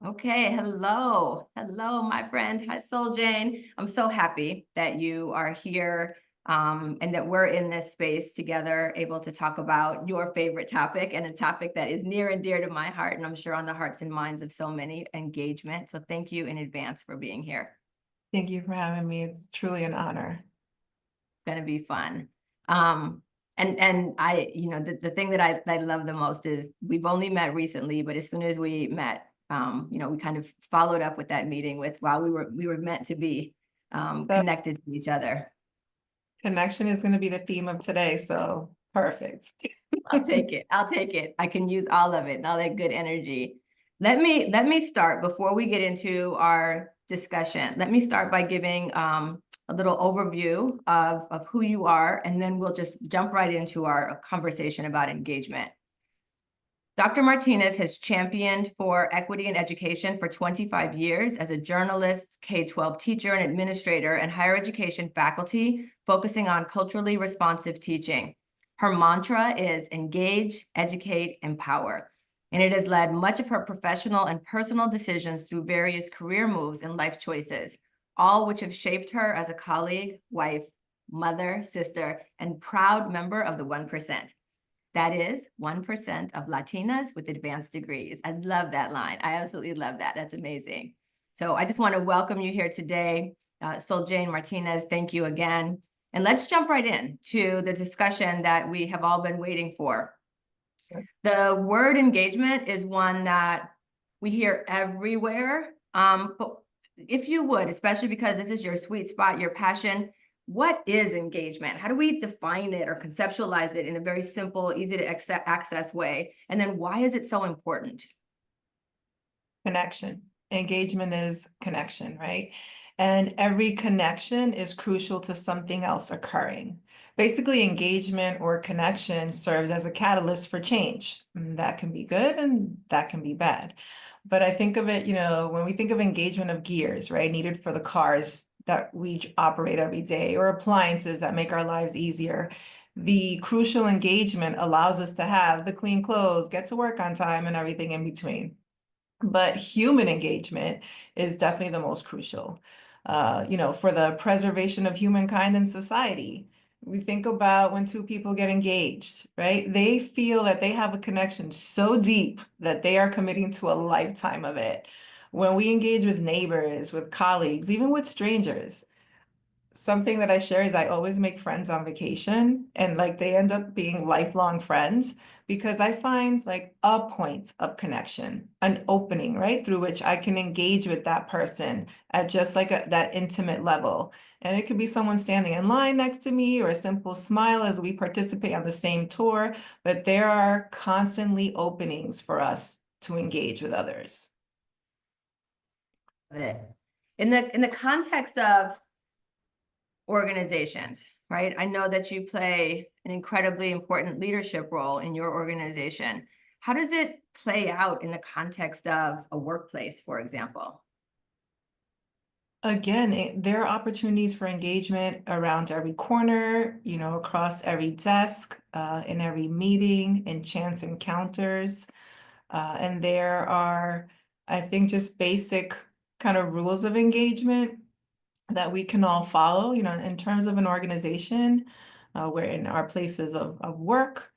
Okay, hello. Hello, my friend. Hi, Soljane. I'm so happy that you are here and that we're in this space together, able to talk about your favorite topic and a topic that is near and dear to my heart, and I'm sure on the hearts and minds of so many, engagement. So thank you in advance for being here. Thank you for having me. It's truly an honor. It's going to be fun. Um, and I, the thing that I love the most is we've only met recently, but as soon as we met, we kind of followed up with that meeting with, wow, we were meant to be The connected to each other. connection is going to be the theme of today, so perfect. I'll take it. I'll take it. I can use all of it and all that good energy. Let me start before we get into our discussion. Let me start by giving a little overview of who you are, and then we'll just jump right into our conversation about engagement. Dr. Martinez has championed for equity in education for 25 years as a journalist, K-12 teacher and administrator, and higher education faculty, focusing on culturally responsive teaching. Her mantra is engage, educate, empower, and it has led much of her professional and personal decisions through various career moves and life choices, all which have shaped her as a colleague, wife, mother, sister, and proud member of the 1%. That is 1% of Latinas with advanced degrees. I love that line. I absolutely love that. That's amazing. So I just want to welcome you here today. Soljane Martinez, thank you again. And let's jump right in to the discussion that we have all been waiting for. The word engagement is one that we hear everywhere. But if you would, especially because this is your sweet spot, your passion, what is engagement? How do we define it or conceptualize it in a very simple, easy to access way? And then why is it so important? Connection. Engagement is connection, right? And every connection is crucial to something else occurring. Basically, engagement or connection serves as a catalyst for change. That can be good and that can be bad. But I think of it, when we think of engagement of gears, right, needed for the cars that we operate every day or appliances that make our lives easier, the crucial engagement allows us to have the clean clothes, get to work on time, and everything in between. But human engagement is definitely the most crucial, for the preservation of humankind and society. We think about when two people get engaged, right? They feel that they have a connection so deep that they are committing to a lifetime of it. When we engage with neighbors, with colleagues, even with strangers, something that I share is I always make friends on vacation, and like they end up being lifelong friends because I find like a point of connection, an opening, right, through which I can engage with that person at just like that intimate level. And it could be someone standing in line next to me or a simple smile as we participate on the same tour, but there are constantly openings for us to engage with others. In the context of organizations, right? I know that you play an incredibly important leadership role in your organization. How does it play out in the context of a workplace, for example? Again, there are opportunities for engagement around every corner, across every desk, in every meeting, in chance encounters. And there are, I think, just basic kind of rules of engagement that we can all follow, in terms of an organization. We're in our places of work,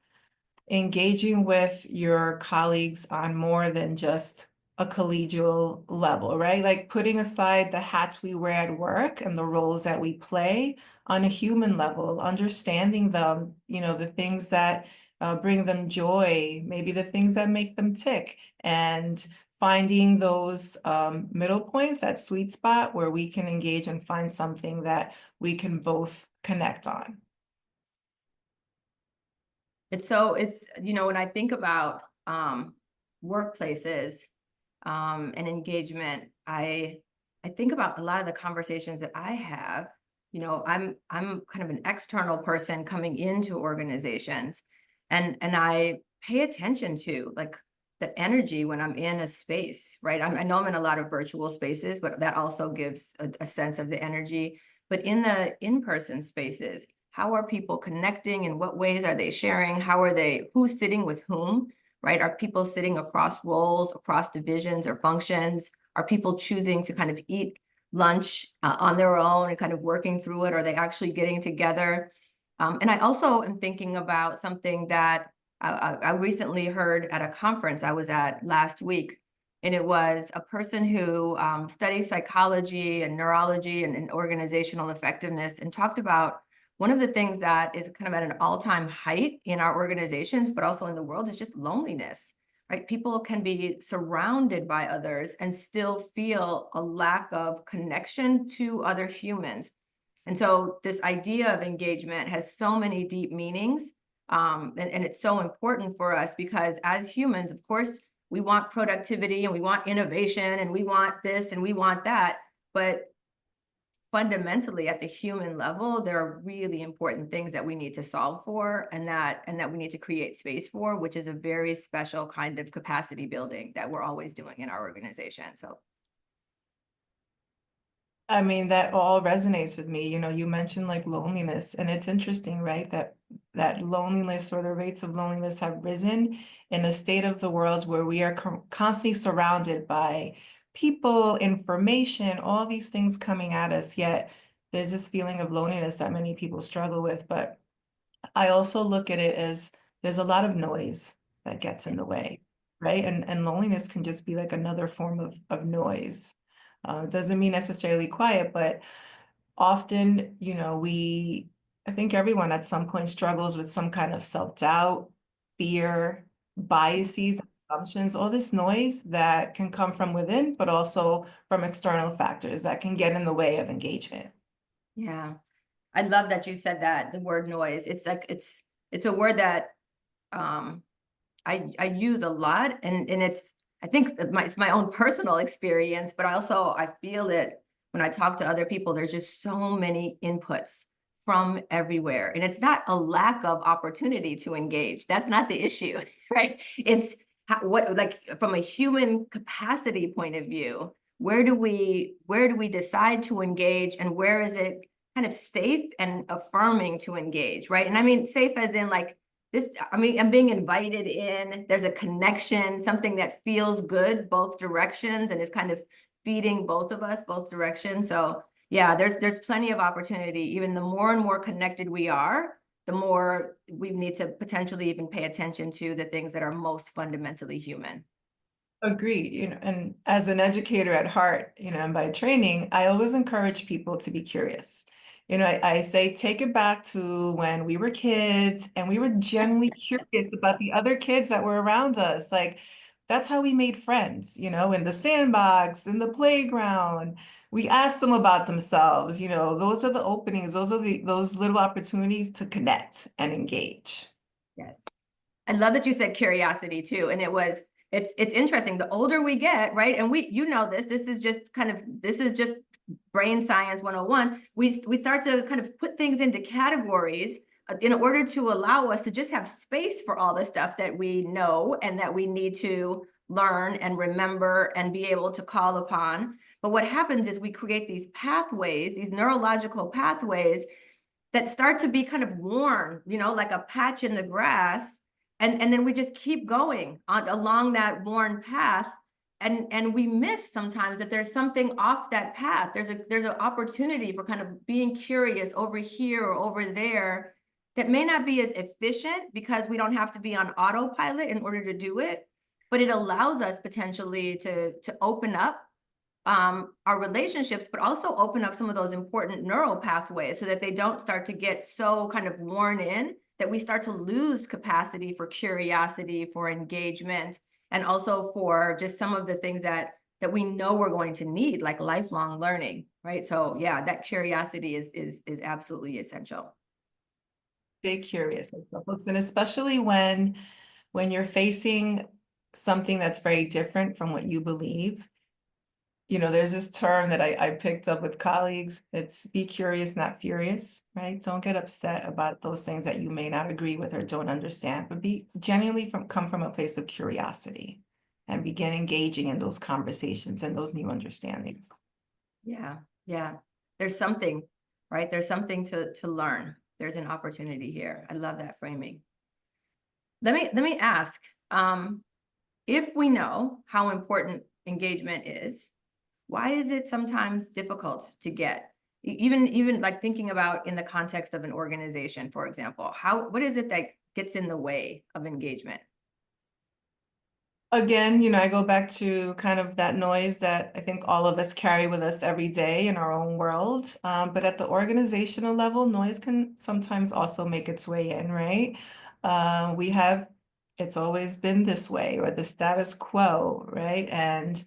engaging with your colleagues on more than just a collegial level, right? Like putting aside the hats we wear at work and the roles that we play on a human level, understanding them, the things that bring them joy, maybe the things that make them tick, and finding those middle points, that sweet spot where we can engage and find something that we can both connect on. When I think about workplaces and engagement, I think about a lot of the conversations that I have. I'm kind of an external person coming into organizations, and I pay attention to like the energy when I'm in a space, right? I know I'm in a lot of virtual spaces, but that also gives a sense of the energy. But in the in-person spaces, how are people connecting? In what ways are they sharing? Who's sitting with whom? right? Are people sitting across roles, across divisions or functions? Are people choosing to kind of eat lunch on their own and kind of working through it? Are they actually getting together? And I also am thinking about something that I recently heard at a conference I was at last week. And it was a person who studies psychology and neurology and organizational effectiveness, and talked about one of the things that is kind of at an all-time height in our organizations, but also in the world, is just loneliness, right? People can be surrounded by others and still feel a lack of connection to other humans. And so this idea of engagement has so many deep meanings. And it's so important for us because as humans, of course, we want productivity and we want innovation and we want this and we want that. But fundamentally at the human level, there are really important things that we need to solve for, and that we need to create space for, which is a very special kind of capacity building that we're always doing in our organization. So I mean, that all resonates with me. You mentioned like loneliness, and it's interesting, right? That loneliness, or the rates of loneliness, have risen in a state of the world where we are constantly surrounded by people, information, all these things coming at us. Yet there's this feeling of loneliness that many people struggle with. But I also look at it as there's a lot of noise that gets in the way, right? And loneliness can just be like another form of noise. It doesn't mean necessarily quiet, but often, I think everyone at some point struggles with some kind of self-doubt, fear, biases, assumptions, all this noise that can come from within, but also from external factors that can get in the way of engagement. yeah, I love that you said that, the word noise. It's like it's a word that um I use a lot, and it's, I think it's my own personal experience, but I feel it when I talk to other people. There's just so many inputs from everywhere, and it's not a lack of opportunity to engage. That's not the issue, right? It's what, like, from a human capacity point of view, where do we decide to engage, and where is it kind of safe and affirming to engage, right? And I mean safe as in like this, I mean, I'm being invited in, there's a connection, something that feels good both directions and is kind of feeding both of us both directions. So yeah, there's plenty of opportunity. Even the more and more connected we are, the more we need to potentially even pay attention to the things that are most fundamentally human. Agreed, and as an educator at heart, and by training, I always encourage people to be curious. I say take it back to when we were kids and we were genuinely curious about the other kids that were around us. Like, that's how we made friends, in the sandbox, in the playground. We asked them about themselves, those are the openings, those little opportunities to connect and engage. Yes. I love that you said curiosity too. And it's interesting. The older we get, right? And this is just brain science 101. We start to kind of put things into categories in order to allow us to just have space for all the stuff that we know and that we need to learn and remember and be able to call upon. But what happens is we create these pathways, these neurological pathways that start to be kind of worn, like a patch in the grass. And then we just keep going along that worn path. And we miss sometimes that there's something off that path. There's an opportunity for kind of being curious over here or over there that may not be as efficient because we don't have to be on autopilot in order to do it, but it allows us potentially to open up our relationships, but also open up some of those important neural pathways so that they don't start to get so kind of worn in that we start to lose capacity for curiosity, for engagement, and also for just some of the things that we know we're going to need, like lifelong learning, right? So yeah, that curiosity is absolutely essential. Stay curious about books, and especially when you're facing something that's very different from what you believe. There's this term that I picked up with colleagues. It's be curious, not furious, right? Don't get upset about those things that you may not agree with or don't understand, but be genuinely come from a place of curiosity and begin engaging in those conversations and those new understandings. Yeah, yeah. There's something, right? There's something to learn. There's an opportunity here. I love that framing. Let me ask, if we know how important engagement is, why is it sometimes difficult to get? Even like thinking about in the context of an organization, for example, what is it that gets in the way of engagement? Again, you know, I go back to kind of that noise that I think all of us carry with us every day in our own world. But at the organizational level, noise can sometimes also make its way in, right? It's always been this way, or the status quo, right? And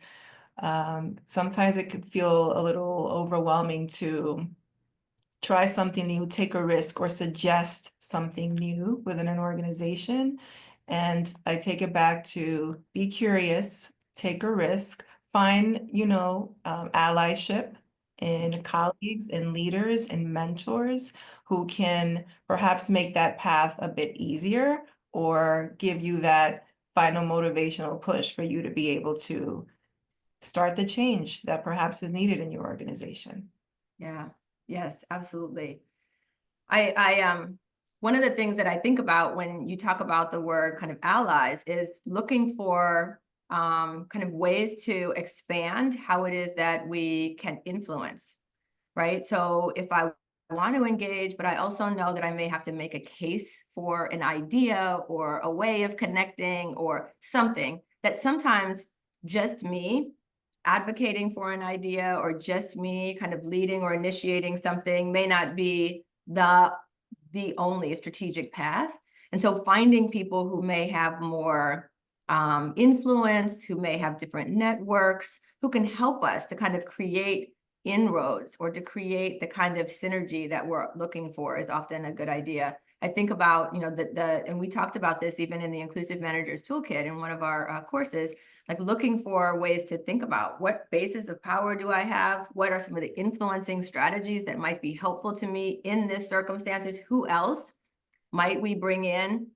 sometimes it could feel a little overwhelming to try something new, take a risk, or suggest something new within an organization. And I take it back to be curious, take a risk, find, allyship in colleagues and leaders and mentors who can perhaps make that path a bit easier or give you that final motivational push for you to be able to start the change that perhaps is needed in your organization. Yeah, yes, absolutely. I one of the things that I think about when you talk about the word kind of allies is looking for kind of ways to expand how it is that we can influence, right? So if I want to engage, but I also know that I may have to make a case for an idea or a way of connecting or something that sometimes just me advocating for an idea or just me kind of leading or initiating something may not be the only strategic path. And so finding people who may have more influence, who may have different networks, who can help us to kind of create inroads or to create the kind of synergy that we're looking for is often a good idea. I think about, and we talked about this even in the Inclusive Managers Toolkit in one of our courses, like looking for ways to think about what basis of power do I have? What are some of the influencing strategies that might be helpful to me in this circumstances? Who else might we bring in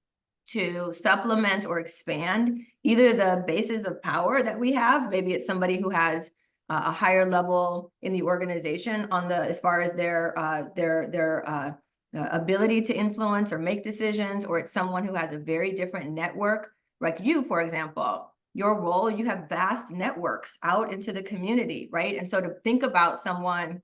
to supplement or expand either the bases of power that we have? Maybe it's somebody who has a higher level in the organization on as far as their ability to influence or make decisions, or it's someone who has a very different network, like you, for example. Your role, you have vast networks out into the community, right? And so to think about someone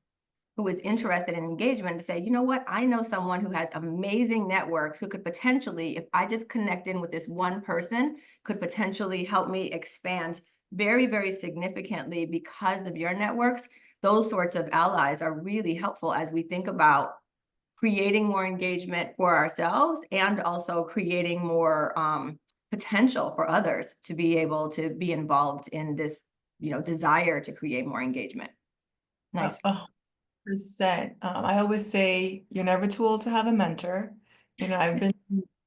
who is interested in engagement to say, you know what, I know someone who has amazing networks who could potentially, if I just connect in with this one person, could potentially help me expand very, very significantly because of your networks. Those sorts of allies are really helpful as we think about creating more engagement for ourselves and also creating more potential for others to be able to be involved in this, desire to create more engagement. Nice. 100%. I always say you're never too old to have a mentor. You know, I've been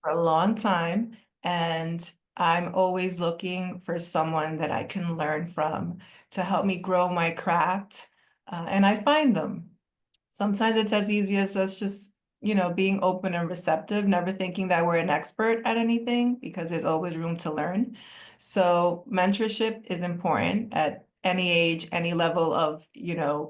for a long time, and I'm always looking for someone that I can learn from to help me grow my craft. And I find them. Sometimes it's as easy as us just, being open and receptive, never thinking that we're an expert at anything because there's always room to learn. So mentorship is important at any age, any level of,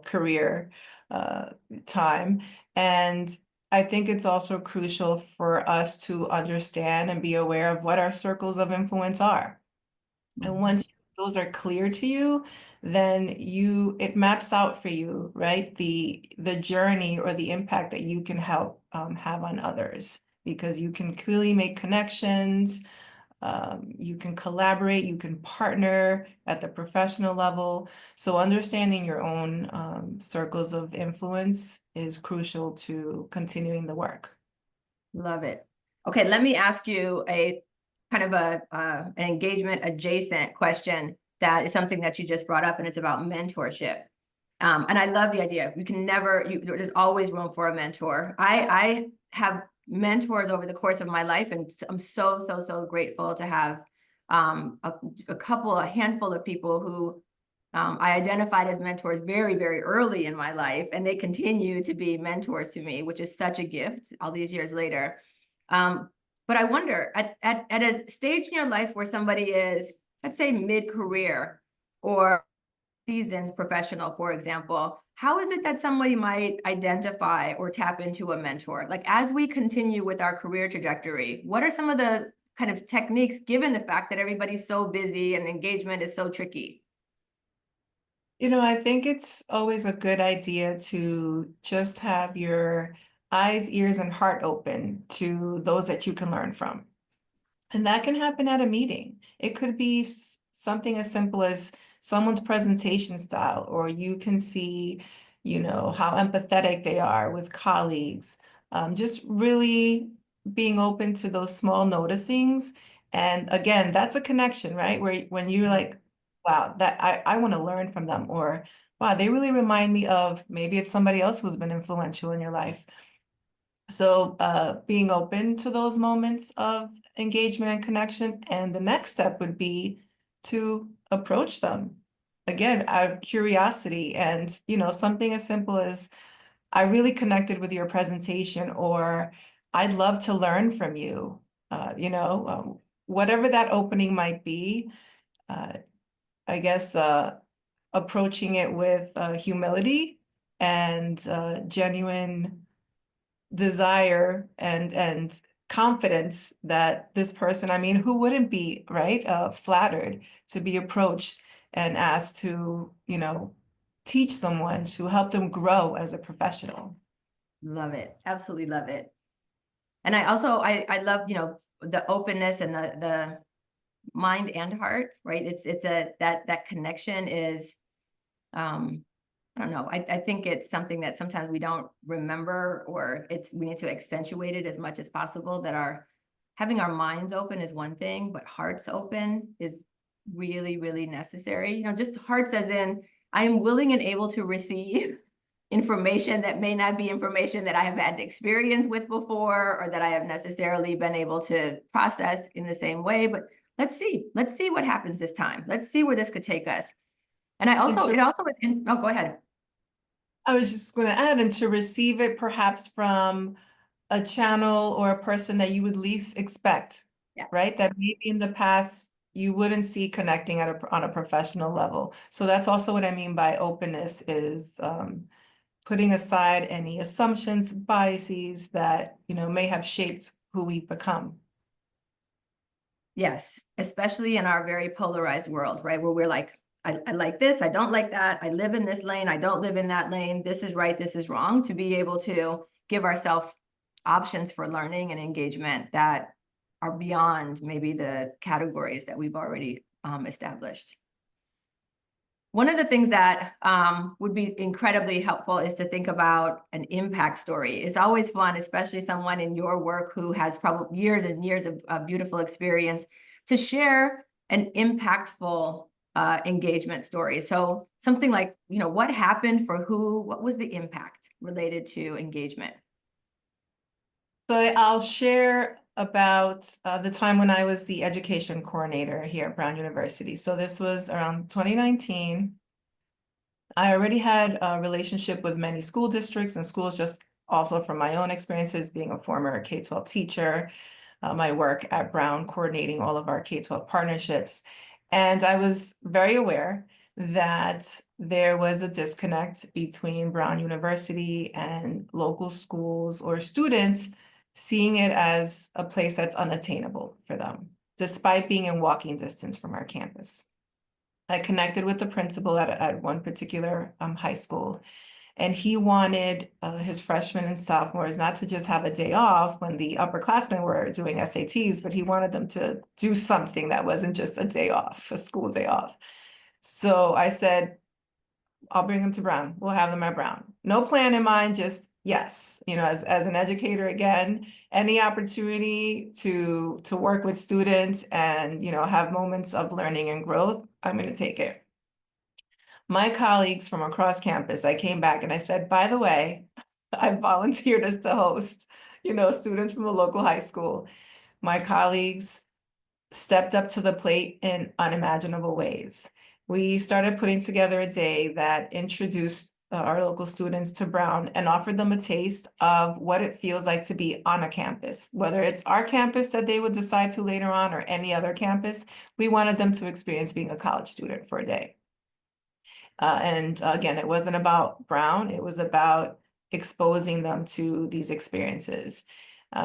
career uh, time. And I think it's also crucial for us to understand and be aware of what our circles of influence are. And once those are clear to you, then it maps out for you, right? The journey or the impact that you can help have on others, because you can clearly make connections, you can collaborate, you can partner at the professional level. So understanding your own circles of influence is crucial to continuing the work. Love it. Okay, let me ask you a kind of an engagement adjacent question that is something that you just brought up, and it's about mentorship. And I love the idea. You can never, there's always room for a mentor. I have mentors over the course of my life, and I'm so, so, so grateful to have a handful of people who I identified as mentors very, very early in my life, and they continue to be mentors to me, which is such a gift all these years later. But I wonder, at a stage in your life where somebody is, let's say, mid-career or seasoned professional, for example, how is it that somebody might identify or tap into a mentor? Like, as we continue with our career trajectory, what are some of the kind of techniques, given the fact that everybody's so busy and engagement is so tricky? I think it's always a good idea to just have your eyes, ears, and heart open to those that you can learn from. And that can happen at a meeting. It could be something as simple as someone's presentation style, or you can see, how empathetic they are with colleagues. Just really being open to those small noticings. And again, that's a connection, right? Where when you're like, wow, that I want to learn from them, or wow, they really remind me of, maybe it's somebody else who's been influential in your life. So being open to those moments of engagement and connection. And the next step would be to approach them again out of curiosity, and something as simple as, I really connected with your presentation, or I'd love to learn from you. Whatever that opening might be, uh, I guess approaching it with humility and genuine desire and confidence that this person, I mean, who wouldn't be, right, flattered to be approached and asked to, teach someone, to help them grow as a professional. Love it. Absolutely love it. And I also, I love, the openness and the mind and heart, right? It's that connection is, I don't know. I think it's something that sometimes we don't remember, or we need to accentuate it as much as possible, that having our minds open is one thing, but hearts open is really, really necessary. Just hearts as in, I am willing and able to receive information that may not be information that I have had experience with before, or that I have necessarily been able to process in the same way. But let's see what happens this time. Let's see where this could take us. And And oh, go ahead. I was just going to add, and to receive it perhaps from a channel or a person that you would least expect, Yeah. right? That maybe in the past you wouldn't see connecting on a professional level. So that's also what I mean by openness, is putting aside any assumptions, biases that, may have shaped who we've become. Yes, especially in our very polarized world, right? Where we're like, I like this, I don't like that. I live in this lane, I don't live in that lane. This is right, this is wrong. To be able to give ourselves options for learning and engagement that are beyond maybe the categories that we've already established. One of the things that would be incredibly helpful is to think about an impact story. It's always fun, especially someone in your work who has probably years and years of beautiful experience, to share an impactful engagement story. So something like, what happened for who, what was the impact related to engagement? So I'll share about the time when I was the education coordinator here at Brown University. So this was around 2019. I already had a relationship with many school districts and schools, just also from my own experiences being a former K-12 teacher, my work at Brown coordinating all of our K-12 partnerships. And I was very aware that there was a disconnect between Brown University and local schools or students seeing it as a place that's unattainable for them, despite being in walking distance from our campus. I connected with the principal at one particular high school, and he wanted his freshmen and sophomores not to just have a day off when the upperclassmen were doing SATs, but he wanted them to do something that wasn't just a day off, a school day off. So I said, I'll bring them to Brown. We'll have them at Brown. No plan in mind, just yes. As an educator, again, any opportunity to work with students and, have moments of learning and growth, I'm going to take it. My colleagues from across campus, I came back and I said, by the way, I volunteered as to host, students from a local high school. My colleagues stepped up to the plate in unimaginable ways. We started putting together a day that introduced our local students to Brown and offered them a taste of what it feels like to be on a campus, whether it's our campus that they would decide to later on or any other campus. We wanted them to experience being a college student for a day. And again, it wasn't about Brown, it was about exposing them to these experiences.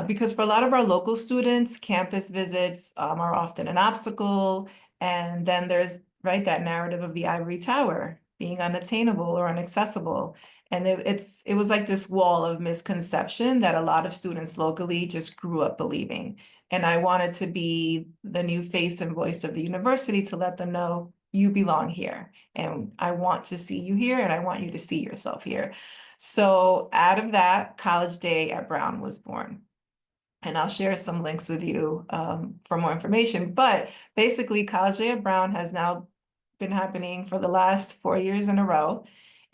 Because for a lot of our local students, campus visits are often an obstacle. And then there's, right, that narrative of the ivory tower being unattainable or inaccessible. And it was like this wall of misconception that a lot of students locally just grew up believing. And I wanted to be the new face and voice of the university to let them know you belong here. And I want to see you here, and I want you to see yourself here. So out of that, College Day at Brown was born. And I'll share some links with you for more information. But basically, College Day at Brown has now been happening for the last 4 years in a row.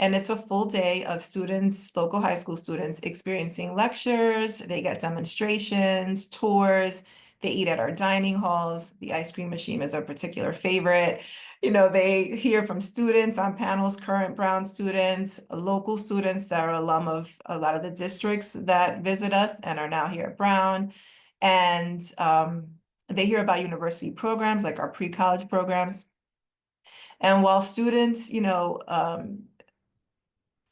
And it's a full day of students, local high school students, experiencing lectures. They get demonstrations, tours. They eat at our dining halls. The ice cream machine is a particular favorite. You know, they hear from students on panels, current Brown students, local students that are alum of a lot of the districts that visit us and are now here at Brown. And they hear about university programs like our pre-college programs. And while students,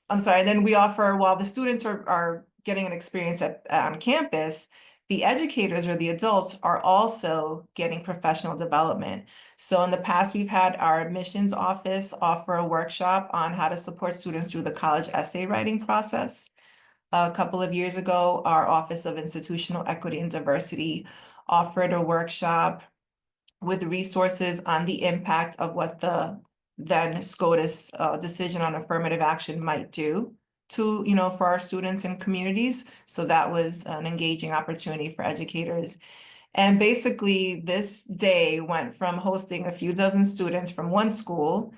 I'm sorry, then we offer, while the students are getting an experience on campus, the educators or the adults are also getting professional development. So in the past, we've had our admissions office offer a workshop on how to support students through the college essay writing process. A couple of years ago, our Office of Institutional Equity and Diversity offered a workshop with resources on the impact of what the then SCOTUS decision on affirmative action might do to, for our students and communities. So that was an engaging opportunity for educators. And basically, this day went from hosting a few dozen students from one school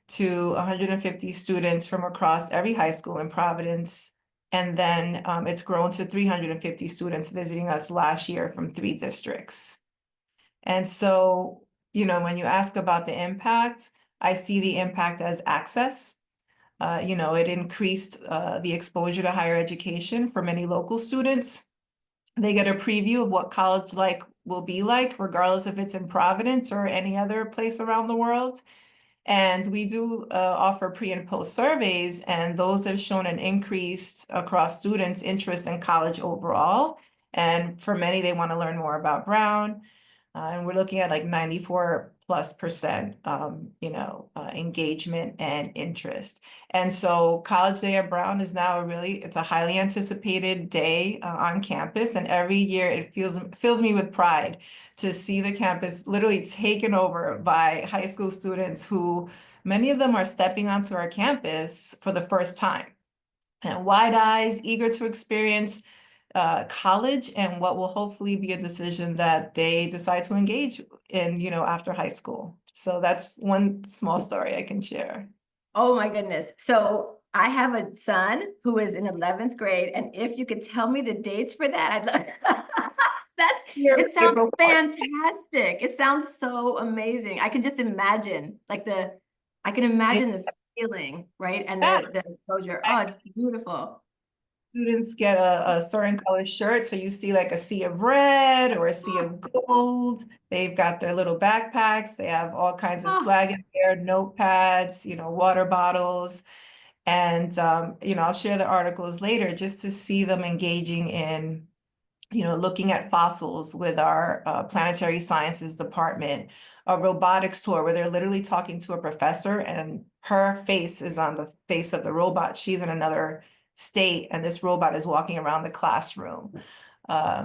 to 150 students from across every high school in Providence. And then it's grown to 350 students visiting us last year from 3 districts. And so, when you ask about the impact, I see the impact as access. It increased the exposure to higher education for many local students. They get a preview of what college will be like, regardless if it's in Providence or any other place around the world. And we do offer pre and post surveys, and those have shown an increase across students' interest in college overall. And for many, they want to learn more about Brown. And we're looking at like 94+% engagement and interest. And so College Day at Brown is now it's a highly anticipated day on campus. And every year it fills me with pride to see the campus literally taken over by high school students who, many of them are stepping onto our campus for the first time. And wide eyes, eager to experience college and what will hopefully be a decision that they decide to engage in, after high school. So that's one small story I can share. Oh my goodness. So I have a son who is in 11th grade, and if you could tell me the dates for that, I'd love it sounds fantastic. It sounds so amazing. I can just imagine the feeling, right? And the exposure. Oh, it's beautiful. Students get a certain color shirt. So you see like a sea of red or a sea of gold. They've got their little backpacks. They have all kinds of swag in there, notepads, water bottles. And, I'll share the articles later just to see them engaging in, looking at fossils with our planetary sciences department, a robotics tour where they're literally talking to a professor and her face is on the face of the robot. She's in another state and this robot is walking around the classroom.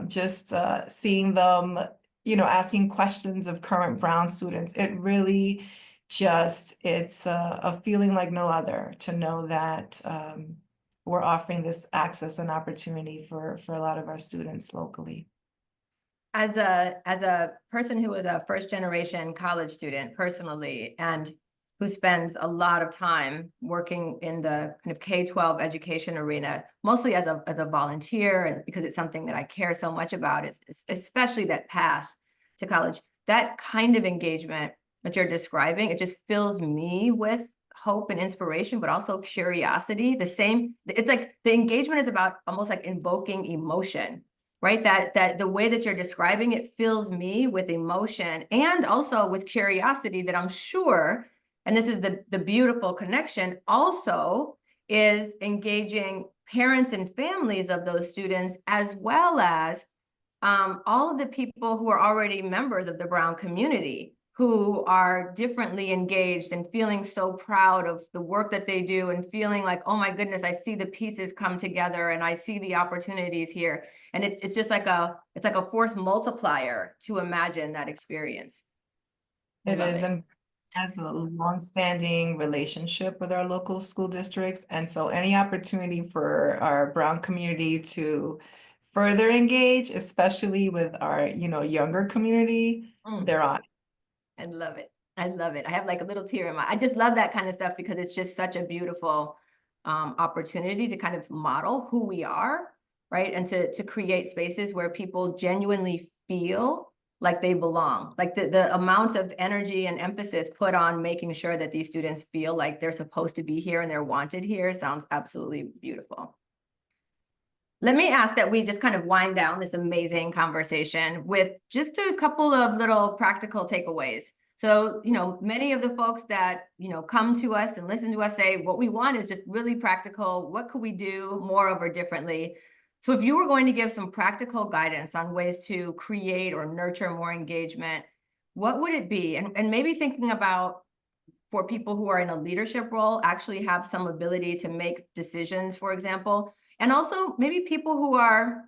Just seeing them, asking questions of current Brown students. It really it's a feeling like no other to know that we're offering this access and opportunity for a lot of our students locally. As a person who is a first generation college student personally, and who spends a lot of time working in the kind of K-12 education arena, mostly as a volunteer, and because it's something that I care so much about, is especially that path to college, that kind of engagement that you're describing, it just fills me with hope and inspiration, but also curiosity. It's like the engagement is about almost like invoking emotion, right? That the way that you're describing it fills me with emotion and also with curiosity that I'm sure, and this is the beautiful connection, also is engaging parents and families of those students, as well as all of the people who are already members of the Brown community, who are differently engaged and feeling so proud of the work that they do and feeling like, oh my goodness, I see the pieces come together and I see the opportunities here. And it's just like it's like a force multiplier to imagine that experience. I It love is, it. and has a longstanding relationship with our local school districts. And so any opportunity for our Brown community to further engage, especially with our, younger community, Mm. they're on. I love it. I love it. I have like a little tear in my, I just love that kind of stuff because it's just such a beautiful opportunity to kind of model who we are, right? And to create spaces where people genuinely feel like they belong. Like the amount of energy and emphasis put on making sure that these students feel like they're supposed to be here and they're wanted here sounds absolutely beautiful. Let me ask that we just kind of wind down this amazing conversation with just a couple of little practical takeaways. So, many of the folks that, come to us and listen to us say, what we want is just really practical. What could we do more of or differently? So if you were going to give some practical guidance on ways to create or nurture more engagement, what would it be? And maybe thinking about for people who are in a leadership role, actually have some ability to make decisions, for example. And also maybe people who are,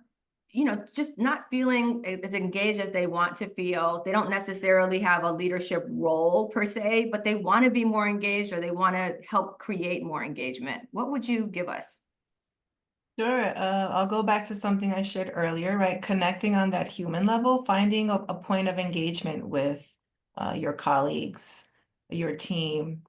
just not feeling as engaged as they want to feel. They don't necessarily have a leadership role per se, but they want to be more engaged or they want to help create more engagement. What would you give us? Sure. I'll go back to something I shared earlier, right? Connecting on that human level, finding a point of engagement with your colleagues, your team.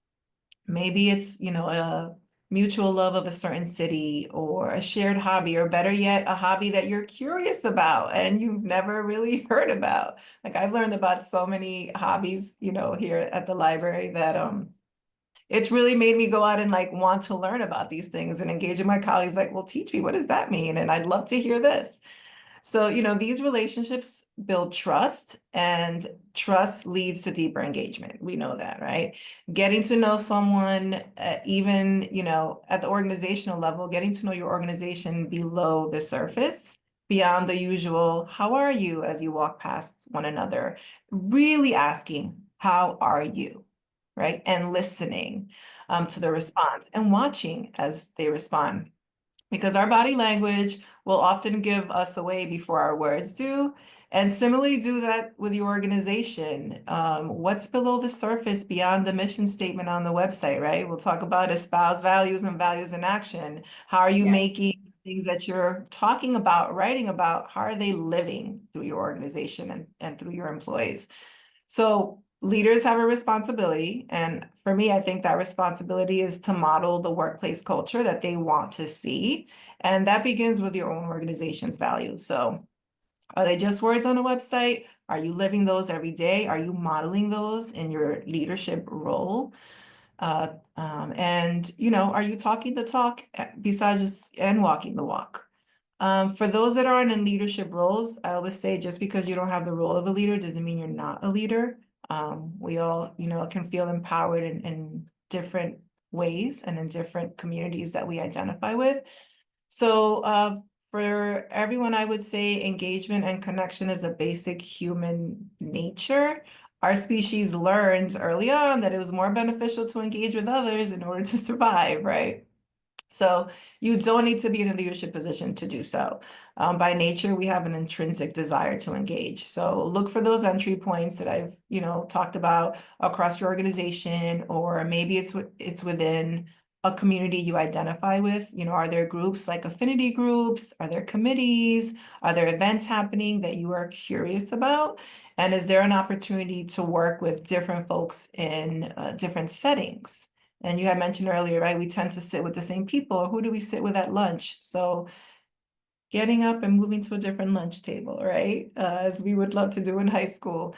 Maybe it's, a mutual love of a certain city or a shared hobby, or better yet, a hobby that you're curious about and you've never really heard about. Like I've learned about so many hobbies, here at the library that it's really made me go out and like want to learn about these things and engage with my colleagues like, well, teach me, what does that mean? And I'd love to hear this. So, these relationships build trust, and trust leads to deeper engagement. We know that, right? Getting to know someone, even, at the organizational level, getting to know your organization below the surface, beyond the usual, how are you as you walk past one another? Really asking, how are you? Right? And listening to the response and watching as they respond, because our body language will often give us away before our words do. And similarly, do that with your organization. What's below the surface beyond the mission statement on the website, right? We'll talk about espouse values and values in action. How are you Yes. making things that you're talking about, writing about, how are they living through your organization and through your employees? So leaders have a responsibility. And for me, I think that responsibility is to model the workplace culture that they want to see. And that begins with your own organization's values. So are they just words on a website? Are you living those every day? Are you modeling those in your leadership role? And, are you talking the talk besides just and walking the walk? For those that are in leadership roles, I always say just because you don't have the role of a leader doesn't mean you're not a leader. We all, can feel empowered in different ways and in different communities that we identify with. So for everyone, I would say engagement and connection is a basic human nature. Our species learned early on that it was more beneficial to engage with others in order to survive, right? So you don't need to be in a leadership position to do so. By nature, we have an intrinsic desire to engage. So look for those entry points that I've, talked about across your organization, or maybe it's within a community you identify with. Are there groups like affinity groups? Are there committees? Are there events happening that you are curious about? And is there an opportunity to work with different folks in different settings? And you had mentioned earlier, right? We tend to sit with the same people. Who do we sit with at lunch? So getting up and moving to a different lunch table, right? As we would love to do in high school.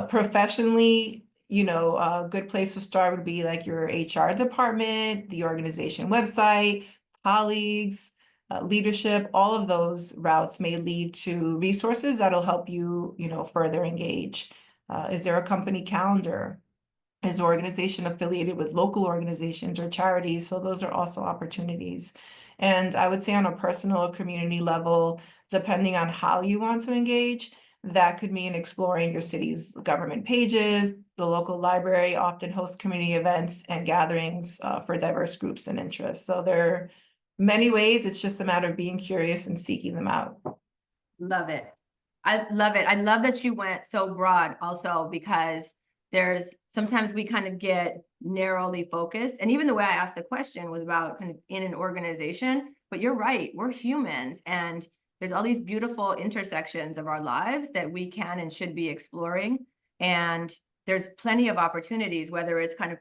Professionally, a good place to start would be like your HR department, the organization website, colleagues, leadership. All of those routes may lead to resources that'll help you, further engage. Is there a company calendar? Is the organization affiliated with local organizations or charities? So those are also opportunities. And I would say on a personal or community level, depending on how you want to engage, that could mean exploring your city's government pages. The local library often hosts community events and gatherings for diverse groups and interests. So there are many ways. It's just a matter of being curious and seeking them out. Love it. I love it. I love that you went so broad also, because there's sometimes we kind of get narrowly focused. And even the way I asked the question was about kind of in an organization, but you're right, we're humans, and there's all these beautiful intersections of our lives that we can and should be exploring. And there's plenty of opportunities, whether it's kind of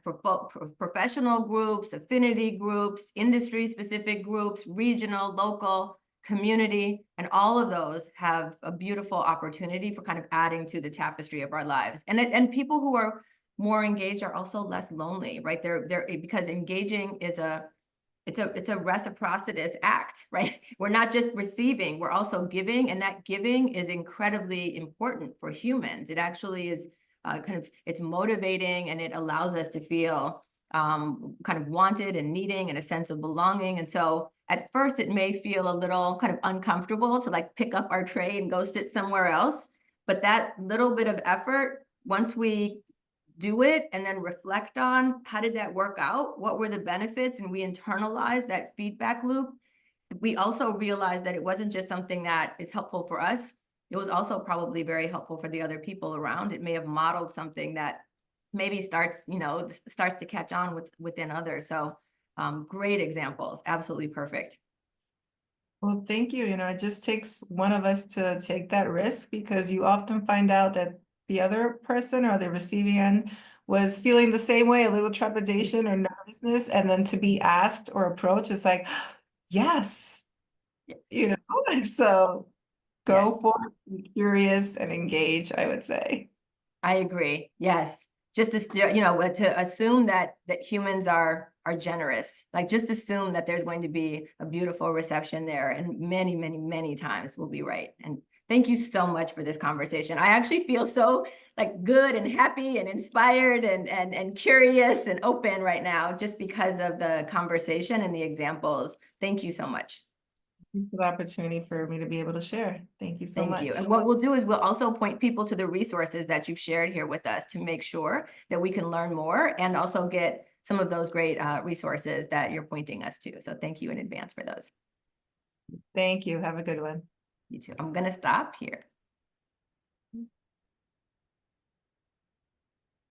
professional groups, affinity groups, industry specific groups, regional, local, community, and all of those have a beautiful opportunity for kind of adding to the tapestry of our lives. And people who are more engaged are also less lonely, right? They're because engaging is it's a reciprocitous act, right? We're not just receiving, we're also giving, and that giving is incredibly important for humans. It actually is it's motivating, and it allows us to feel kind of wanted and needing and a sense of belonging. And so at first it may feel a little kind of uncomfortable to like pick up our tray and go sit somewhere else. But that little bit of effort, once we do it and then reflect on how did that work out? What were the benefits? And we internalize that feedback loop. We also realize that it wasn't just something that is helpful for us. It was also probably very helpful for the other people around. It may have modeled something that maybe starts to catch on within others. So great examples, absolutely perfect. Well, thank you. It just takes one of us to take that risk, because you often find out that the other person or the receiving end was feeling the same way, a little trepidation or nervousness, and then to be asked or approached, it's like, yes, so go Yes. for it, be curious and engage, I would say. I agree. Yes. Just to assume that humans are generous, like just assume that there's going to be a beautiful reception there, and many, many, many times we'll be right. And thank you so much for this conversation. I actually feel so like good and happy and inspired and curious and open right now, just because of the conversation and the examples. Thank you so much. For the opportunity for me to be able to share. Thank you so Thank much. you. And what we'll do is we'll also point people to the resources that you've shared here with us to make sure that we can learn more and also get some of those great resources that you're pointing us to. So thank you in advance for those. Thank you. Have a good one. You too. I'm going to stop here.